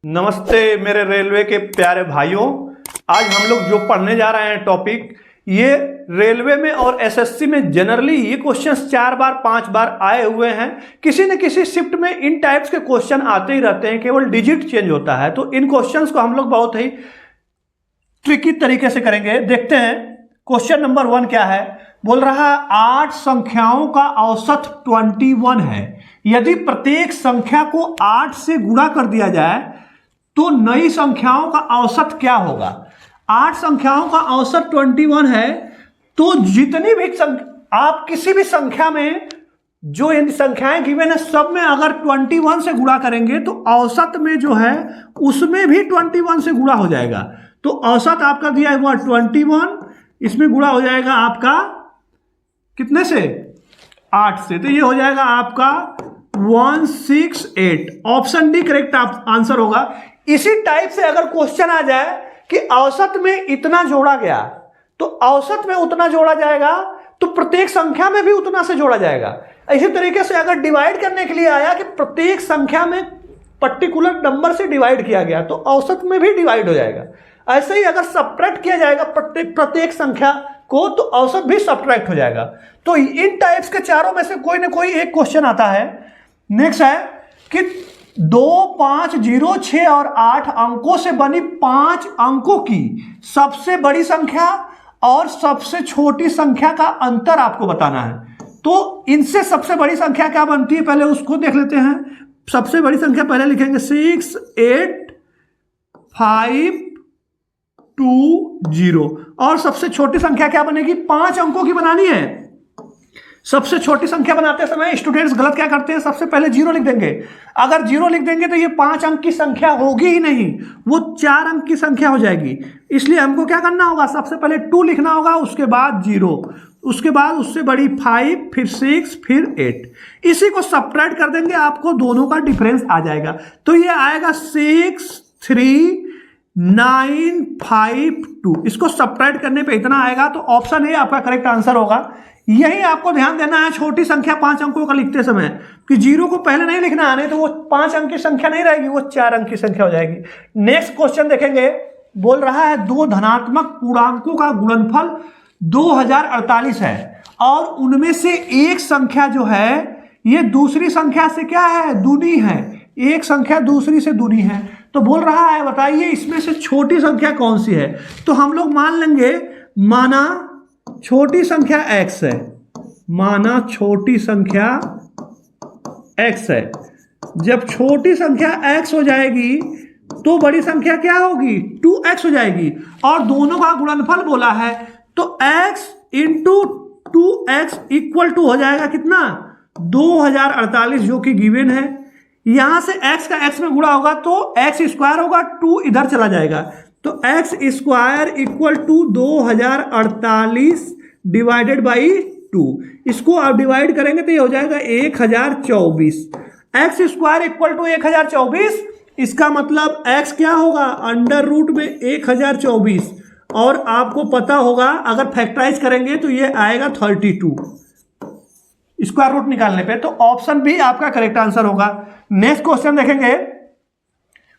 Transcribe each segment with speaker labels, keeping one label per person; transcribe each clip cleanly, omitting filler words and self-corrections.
Speaker 1: नमस्ते मेरे रेलवे के प्यारे भाइयों। आज हम लोग जो पढ़ने जा रहे हैं टॉपिक, ये रेलवे में और एसएससी में जनरली ये क्वेश्चंस 4 बार 5 बार आए हुए हैं। किसी न किसी शिफ्ट में इन टाइप्स के क्वेश्चन आते ही रहते हैं, केवल डिजिट चेंज होता है। तो इन क्वेश्चंस को हम लोग बहुत ही ट्रिकी तरीके से करेंगे। देखते हैं क्वेश्चन नंबर 1 क्या है। बोल रहा है 8 संख्याओं का औसत 21 है। यदि प्रत्येक संख्या को 8 से गुणा कर दिया जाए तो नई संख्याओं का औसत क्या होगा। 8 संख्याओं का औसत 21 है, तो जितनी भी आप किसी भी संख्या में जो इन संख्याएं गिवन है सब में अगर 21 से गुणा करेंगे तो औसत में जो है उसमें भी 21 से गुणा हो जाएगा। तो औसत आपका दिया हुआ 21, इसमें गुणा हो जाएगा आपका कितने से, 8 से, तो ये हो जाएगा आपका 168। ऑप्शन डी करेक्ट आंसर होगा। इसी टाइप से अगर क्वेश्चन आ जाए कि औसत में इतना जोड़ा गया तो औसत में उतना जोड़ा जाएगा, तो प्रत्येक संख्या में भी उतना से जोड़ा जाएगा। इसी तरीके से अगर डिवाइड करने के लिए आया कि प्रत्येक संख्या में पर्टिकुलर नंबर से डिवाइड किया गया तो औसत में भी डिवाइड हो जाएगा। ऐसे ही अगर सब्ट्रैक्ट किया जाएगा प्रत्येक संख्या को तो औसत भी सब्ट्रैक्ट हो जाएगा। तो इन टाइप्स के चारों में से कोई ना कोई एक क्वेश्चन आता है। नेक्स्ट है कि 2, 5, 0, 6 और 8 अंकों से बनी 5 अंकों की सबसे बड़ी संख्या और सबसे छोटी संख्या का अंतर आपको बताना है। तो इनसे सबसे बड़ी संख्या क्या बनती है पहले उसको देख लेते हैं। सबसे बड़ी संख्या पहले लिखेंगे 6, 8, 5, 2, 0 और सबसे छोटी संख्या क्या बनेगी, 5 अंकों की बनानी है। सबसे छोटी संख्या बनाते समय स्टूडेंट्स गलत क्या करते हैं, सबसे पहले 0 लिख देंगे। अगर 0 लिख देंगे तो ये 5 अंक की संख्या होगी ही नहीं, वो 4 अंक की संख्या हो जाएगी। इसलिए हमको क्या करना होगा, सबसे पहले 2 लिखना होगा, उसके बाद 0, उसके बाद उससे बड़ी 5, फिर 6, फिर 8। इसी को सब्ट्रैक्ट कर देंगे, आपको दोनों का डिफरेंस आ जाएगा। तो ये आएगा 6, 3, 9, 5, 2। इसको सब्ट्रैक्ट करने पे इतना आएगा, तो ऑप्शन ए आपका करेक्ट आंसर होगा। यही आपको ध्यान देना है छोटी संख्या 5 अंकों का लिखते समय कि 0 को पहले नहीं लिखना है, नहीं तो वो 5 अंक की संख्या नहीं रहेगी, वो 4 अंक की संख्या हो जाएगी। नेक्स्ट क्वेश्चन देखेंगे। बोल रहा है 2 धनात्मक पूर्णांकों का गुणनफल 2048 है और उनमें से एक संख्या जो है ये दूसरी संख्या से क्या है, दूनी है। एक संख्या दूसरी से दूनी है। तो बोल रहा है बताइए इसमें से छोटी संख्या कौन सी है। तो हम लोग मान लेंगे, माना छोटी संख्या x है, माना छोटी संख्या x है। जब छोटी संख्या x हो जाएगी तो बड़ी संख्या क्या होगी, 2x हो जाएगी। और दोनों का गुणनफल बोला है तो x into 2x equal to हो जाएगा कितना, 2048, जो कि गिवन है। यहां से x का x में गुणा होगा तो x स्क्वायर होगा, 2 इधर चला जाएगा, तो x square equal to 2048 divided by 2। इसको आप डिवाइड करेंगे तो ये हो जाएगा 1024। x स्क्वायर इक्वल टू 1024, इसका मतलब x क्या होगा, अंडर रूट में 1024। और आपको पता होगा अगर फैक्टराइज करेंगे तो ये आएगा 32 स्क्वायर रूट निकालने पे। तो ऑप्शन बी आपका करेक्ट आंसर होगा। नेक्स्ट क्वेश्चन देखेंगे।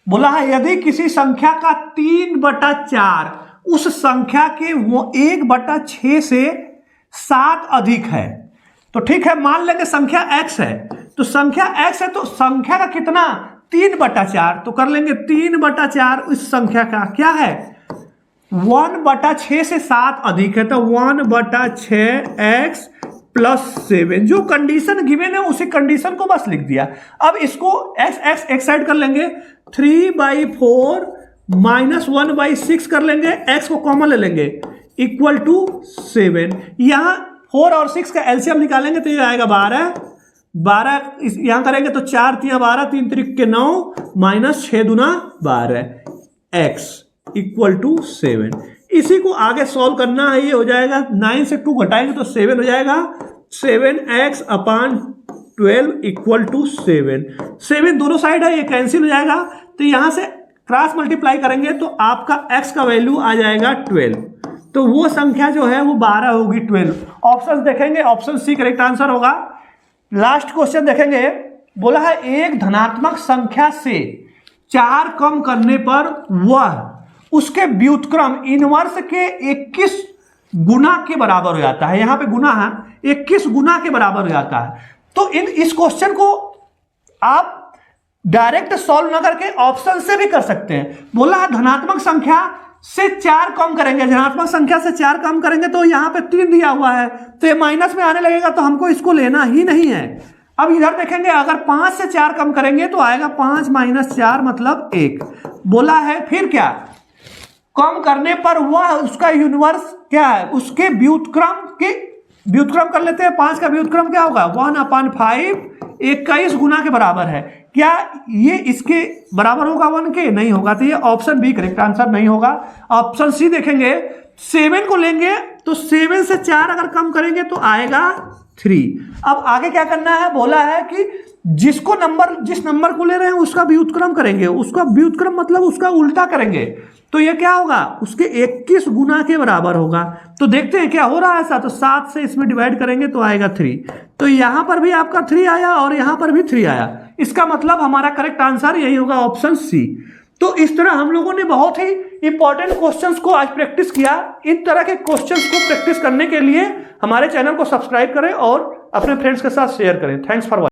Speaker 1: बोला है यदि किसी संख्या का 3/4 उस संख्या के वो 1/6 से 7 अधिक है, तो ठीक है, मान लेंगे संख्या x है। तो संख्या x है तो संख्या का कितना, 3/4, तो कर लेंगे 3/4 इस संख्या का क्या है, 1/6 से 7 अधिक है, तो 1/6x + 7। जो कंडीशन गिवन है उसी कंडीशन को बस लिख दिया। अब इसको x एक साइड कर लेंगे, 3/4 - 1/6 कर लेंगे, x को कॉमन ले लेंगे, इक्वल टू 7। यहां 4 और 6 का एलसीएम निकालेंगे तो ये आएगा 12 यहां करेंगे तो 4 × 12, 3 × 9 - 6 × 12, x इक्वल टू 7। इसी को आगे सॉल्व करना है। ये हो जाएगा 9 से 2 घटाएंगे तो 7 हो जाएगा, 7x/12 इक्वल टू 7। 7 दोनों साइड है, ये कैंसिल हो जाएगा, तो यहां से क्रॉस मल्टीप्लाई करेंगे तो आपका x का वैल्यू आ जाएगा 12। तो वो संख्या जो है वो 12 होगी, 12। ऑप्शन देखेंगे, ऑप्शन सी करेक्ट आंसर होगा। लास्ट क्वेश्चन देखेंगे। बोला है एक धनात्मक संख्या से 4 कम करने पर वह उसके व्युत्क्रम इनवर्स के 21 गुना के बराबर हो जाता है। यहां पे गुना है, 21 गुना के बराबर हो जाता है। तो इस क्वेश्चन को आप डायरेक्ट सॉल्व ना करके ऑप्शन से भी कर सकते हैं। बोला है धनात्मक संख्या से 4 कम करेंगे, धनात्मक संख्या से 4 कम करेंगे तो यहां पे 3 दिया हुआ है, तो ये माइनस में आने लगेगा, तो हमको इसको लेना ही नहीं है। अब इधर देखेंगे, अगर 5 से 4 कम करेंगे तो आएगा 5 - 4 मतलब 1। बोला है फिर क्या, कम करने पर वह उसका यूनिवर्स क्या है, उसके व्युत्क्रम कर लेते हैं। 5 का व्युत्क्रम क्या होगा, 1/5 21 गुना के बराबर है। क्या ये इसके बराबर होगा 1 के? नहीं होगा, तो ये ऑप्शन बी करेक्ट आंसर नहीं होगा। ऑप्शन सी देखेंगे, 7 को लेंगे तो 7 से 4 अगर कम करेंगे तो आएगा 3। अब आगे क्या करना है, बोला है कि जिस नंबर को ले रहे हैं उसका व्युत्क्रम करेंगे, उसका व्युत्क्रम मतलब उसका उल्टा करेंगे, तो ये क्या होगा, उसके 21 गुना के बराबर होगा। तो देखते हैं क्या हो रहा है ऐसा, तो 7 से इसमें डिवाइड करेंगे तो आएगा 3। तो यहां पर भी आपका 3 आया और यहां पर भी 3 आया, इसका मतलब हमारा करेक्ट आंसर यही होगा ऑप्शन सी। तो इस तरह हम लोगों ने बहुत ही इंपॉर्टेंट क्वेश्चंस को आज प्रैक्टिस किया। इन तरह के क्वेश्चंस को प्रैक्टिस करने के लिए हमारे चैनल को सब्सक्राइब करें और अपने फ्रेंड्स के साथ शेयर करें। Thanks for watching.